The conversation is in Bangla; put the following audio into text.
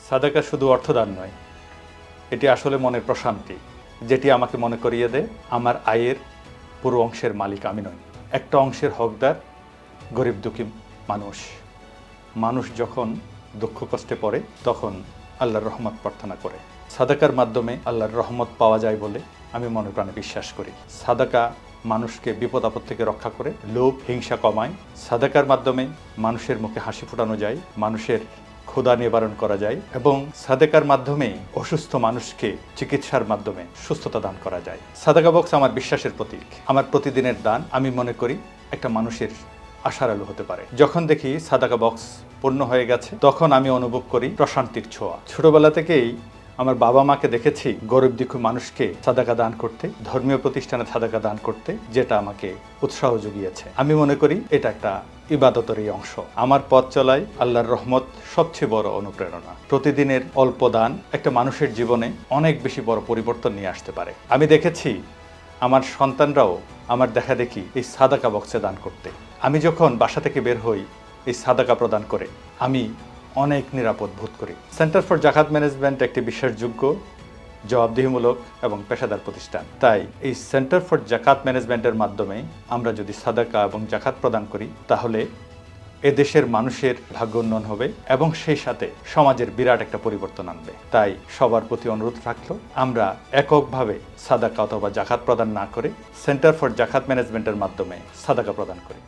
সাদাকা শুধু অর্থদান নয়, এটি আসলে মনের প্রশান্তি, যেটি আমাকে মনে করিয়ে দেয় আমার আয়ের পুরো অংশের মালিক আমি নই। একটা অংশের হকদার গরিব দুঃখী মানুষ। মানুষ যখন দুঃখ কষ্টে পড়ে তখন আল্লাহর রহমত প্রার্থনা করে। সাদাকার মাধ্যমে আল্লাহর রহমত পাওয়া যায় বলে আমি মনে প্রাণে বিশ্বাস করি। সাদাকা মানুষকে বিপদ আপদ থেকে রক্ষা করে, লোভ হিংসা কমায়। সাদাকার মাধ্যমে মানুষের মুখে হাসি ফোটানো যায়, মানুষের ক্ষুধা নিবারণ করা যায় এবং সাদাকার মাধ্যমে অসুস্থ মানুষকে চিকিৎসার মাধ্যমে সুস্থতা দান করা যায়। সাদাকা বক্স আমার বিশ্বাসের প্রতীক। আমার প্রতিদিনের দান আমি মনে করি একটা মানুষের আশার আলো হতে পারে। যখন দেখি সাদাকা বক্স পূর্ণ হয়ে গেছে তখন আমি অনুভব করি প্রশান্তির ছোঁয়া। ছোটবেলা থেকেই আমার বাবা মাকে দেখেছি গরিব দুঃখী মানুষকে সাদাকা দান করতে, ধর্মীয় প্রতিষ্ঠানে সাদাকা দান করতে, যেটা আমাকে উৎসাহ জুগিয়েছে। আমি মনে করি এটা একটা ইবাদতেরই অংশ। আমার পথ চলায় আল্লাহর রহমত সবচেয়ে বড় অনুপ্রেরণা। প্রতিদিনের অল্প দান একটা মানুষের জীবনে অনেক বেশি বড় পরিবর্তন নিয়ে আসতে পারে। আমি দেখেছি আমার সন্তানরাও আমার দেখা দেখি এই সাদাকা বক্সে দান করতে। আমি যখন বাসা থেকে বের হই এই সাদাকা প্রদান করে আমি অনেক নিরাপদ বোধ করি। সেন্টার ফর জাকাত ম্যানেজমেন্ট একটি বিশ্বাসযোগ্য, জবাবদিহিমূলক এবং পেশাদার প্রতিষ্ঠান। তাই এই সেন্টার ফর জাকাত ম্যানেজমেন্টের মাধ্যমে আমরা যদি সাদাকা এবং জাকাত প্রদান করি তাহলে এদেশের মানুষের ভাগ্য উন্নয়ন হবে এবং সেই সাথে সমাজের বিরাট একটা পরিবর্তন আনবে। তাই সবার প্রতি অনুরোধ রাখলো আমরা এককভাবে সাদাকা অথবা জাকাত প্রদান না করে সেন্টার ফর জাকাত ম্যানেজমেন্টের মাধ্যমে সাদাকা প্রদান করি।